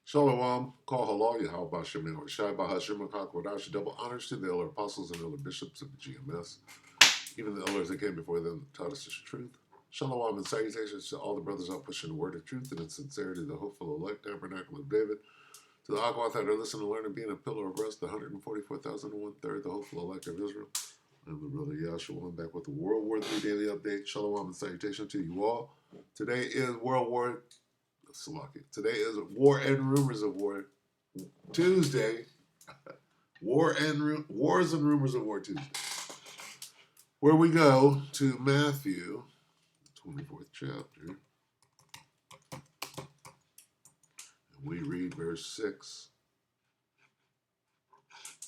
Shalom, call halal Yahweh Shem or Shai Bahashim Hakwadash, double honors to the elder apostles and elder bishops of the GMS, even the elders that came before them taught us the truth. Shalom and salutations to all the brothers out pushing the word of truth and in sincerity, the hopeful elect tabernacle of David, to the Aquath that are listening to learn and being a pillar of rest, the 144,001 third, the hopeful elect of Israel. I'm the brother Yahshua. I'm back with the World War III Daily Update. Shalom and salutation to you all. Today is Today is War and Rumors of War Tuesday. Wars and Rumors of War Tuesday. Where we go to Matthew, the 24th chapter, and we read verse 6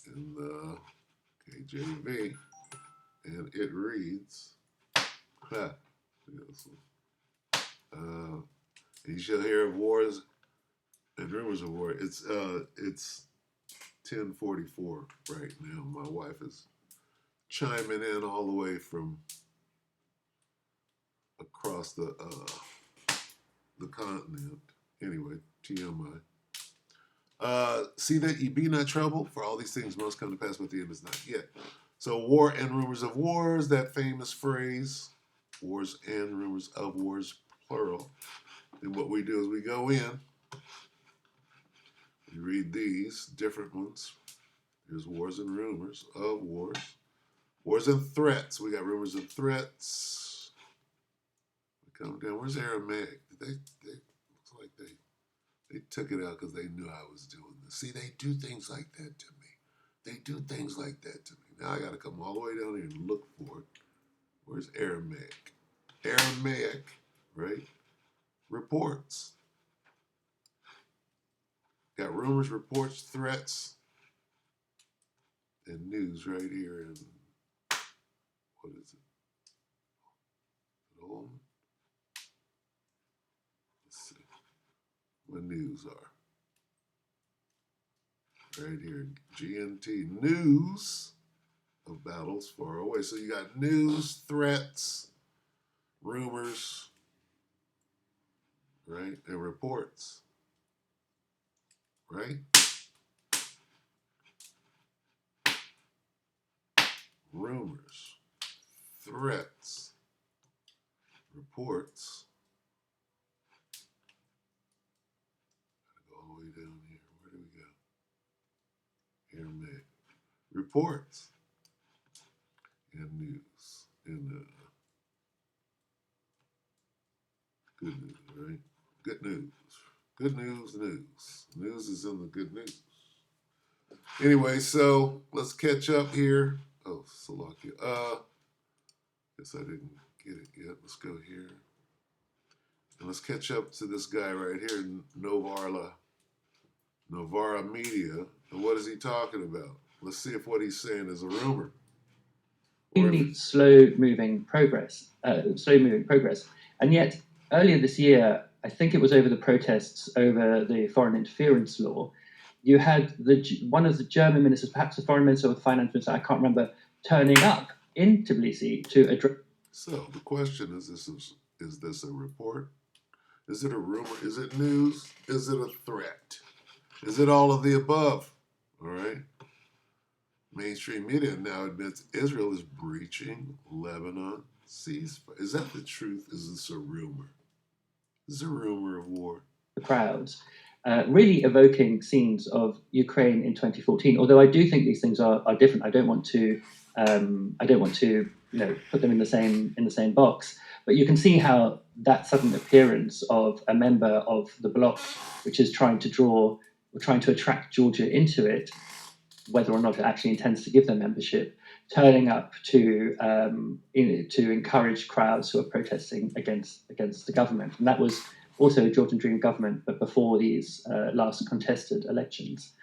in the KJV, and it reads, you shall hear of wars and rumors of war. It's 10:44 right now. My wife is chiming in all the way from across the continent. Anyway, TMI. See that ye be not troubled, for all these things must come to pass, but the end is not yet. So war and rumors of wars, that famous phrase, wars and rumors of wars, plural. And what we do is we go in, we read these different ones. There's wars and rumors of wars. Wars and threats. We got rumors and threats. We come down. Where's Aramaic? Looks like they took it out because they knew I was doing this. See, they do things like that to me. They do things like that to me. Now I got to come all the way down here and look for it. Where's Aramaic? Aramaic, right? Reports. Got rumors, reports, threats, and news right here. And what is it? Hold on. Let's see what news are. Right here, GNT, news of battles far away. So you got news, threats, rumors, right, and reports, right? Rumors, threats, reports. Gotta go all the way down here. Where do we go? Aramaic. Reports and news. And good news, right? Good news. Good news, news. News is in the good news. Anyway, so let's catch up here. Oh, Salakia. Guess I didn't get it yet. Let's go here. And let's catch up to this guy right here, Novara Media. And what is he talking about? Let's see if what he's saying is a rumor. Slow-moving progress. And yet, earlier this year, I think it was over the protests over the foreign interference law, you had one of the German ministers, perhaps the foreign minister or the finance minister, I can't remember, turning up in Tbilisi to address. So the question is this a report? Is it a rumor? Is it news? Is it a threat? Is it all of the above? All right. Mainstream media now admits Israel is breaching Lebanon ceasefire. Is that the truth? Is this a rumor? Is it a rumor of war? The crowds, really evoking scenes of Ukraine in 2014. Although I do think these things are different. I don't want to put them in the same box. But you can see how that sudden appearance of a member of the bloc, which is trying to attract Georgia into it, whether or not it actually intends to give them membership, turning up to encourage crowds who are protesting against the government. And that was also a Georgian Dream government, but before these last contested elections.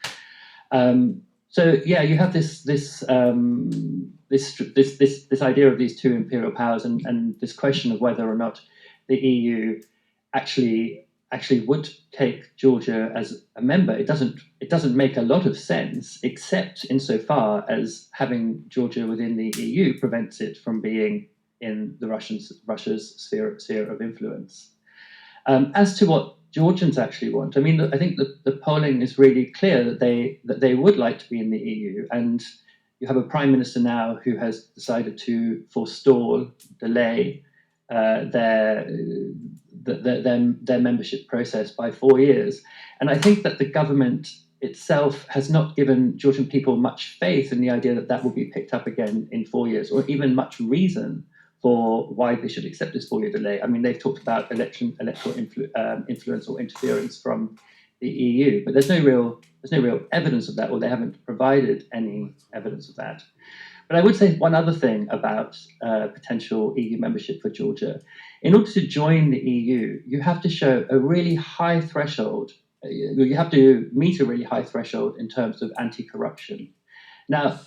So yeah, you have this idea of these two imperial powers, and this question of whether or not the EU actually would take Georgia as a member. It doesn't make a lot of sense, except insofar as having Georgia within the EU prevents it from being in the Russia's sphere of influence. As to what Georgians actually want. I mean, I think the polling is really clear that they would like to be in the EU, and you have a prime minister now who has decided to forestall, delay their membership process by 4 years. And I think that the government itself has not given Georgian people much faith in the idea that that will be picked up again in 4 years, or even much reason for why they should accept this 4-year delay. I mean, they've talked about electoral influence or interference from the EU, but there's no real evidence of that, or they haven't provided any evidence of that. But I would say one other thing about potential EU membership for Georgia. In order to join the EU, you have to show a really high threshold. You have to meet a really high threshold in terms of anti-corruption. Now,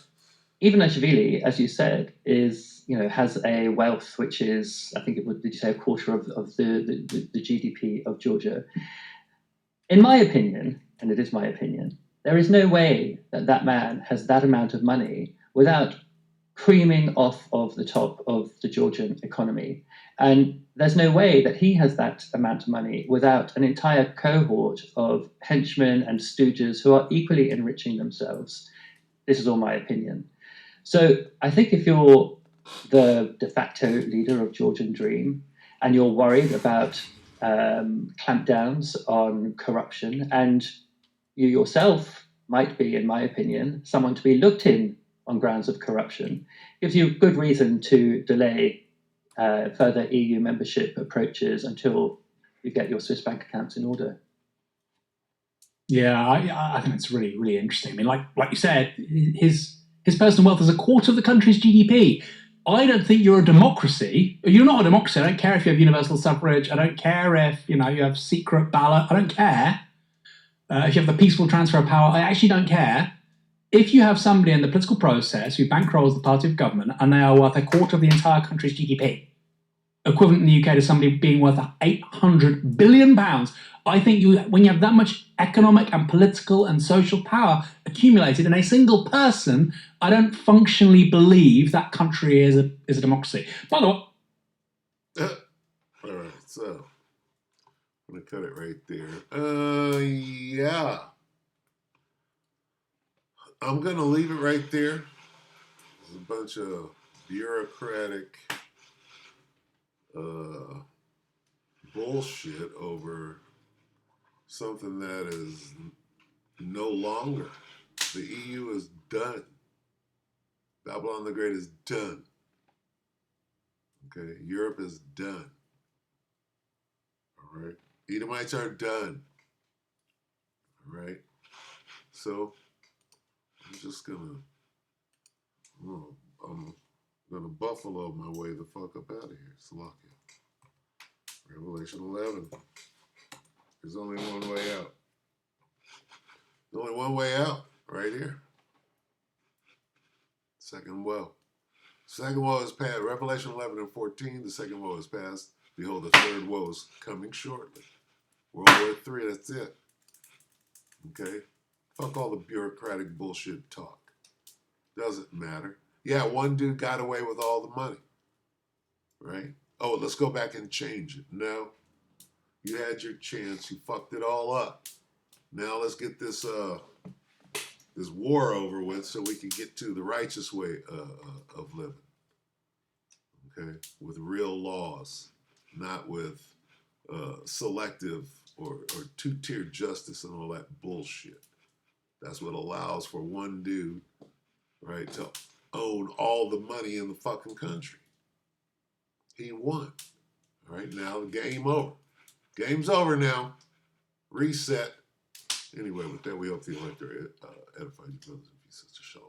Ivanishvili, as you said, has a wealth which is, I think it would, did you say, a quarter of the GDP of Georgia. In my opinion, and it is my opinion, there is no way that that man has that amount of money without creaming off of the top of the Georgian economy. And there's no way that he has that amount of money without an entire cohort of henchmen and stooges who are equally enriching themselves. This is all my opinion. So I think if you're the de facto leader of Georgian Dream and you're worried about clampdowns on corruption, and you yourself might be, in my opinion, someone to be looked in on grounds of corruption, gives you good reason to delay further EU membership approaches until you get your Swiss bank accounts in order. Yeah, I think it's really, really interesting. I mean, like you said, his personal wealth is a quarter of the country's GDP. I don't think you're a democracy. You're not a democracy. I don't care if you have universal suffrage. I don't care if you have secret ballot. I don't care if you have the peaceful transfer of power. I actually don't care. If you have somebody in the political process who bankrolls the party of government and they are worth a quarter of the entire country's GDP, equivalent in the UK to somebody being worth £800 billion, I think when you have that much economic and political and social power accumulated in a single person, I don't functionally believe that country is a democracy. By the way, all right, so I'm gonna cut it right there. Yeah, I'm gonna leave it right there. There's a bunch of bureaucratic bullshit over something that is no longer. The EU is done. Babylon the Great is done. Okay, Europe is done. All right, Edomites are done. All right, so I'm just gonna buffalo my way the fuck up out of here. Salakia. Revelation 11. There's only one way out. There's only one way out, right here. Second woe. Second woe is past. Revelation 11 and 14. The second woe is past. Behold, the third woe is coming shortly. World War III, that's it. Okay? Fuck all the bureaucratic bullshit talk. Doesn't matter. Yeah, one dude got away with all the money. Right? Oh, let's go back and change it. No. You had your chance. You fucked it all up. Now let's get this this war over with so we can get to the righteous way of living. Okay? With real laws, not with selective or two-tier justice and all that bullshit. That's what allows for one dude, right, to own all the money in the fucking country. He won. All right, now the game over. Game's over now. Reset. Anyway, with that, we hope the elector edified you brothers and sisters. Shalom.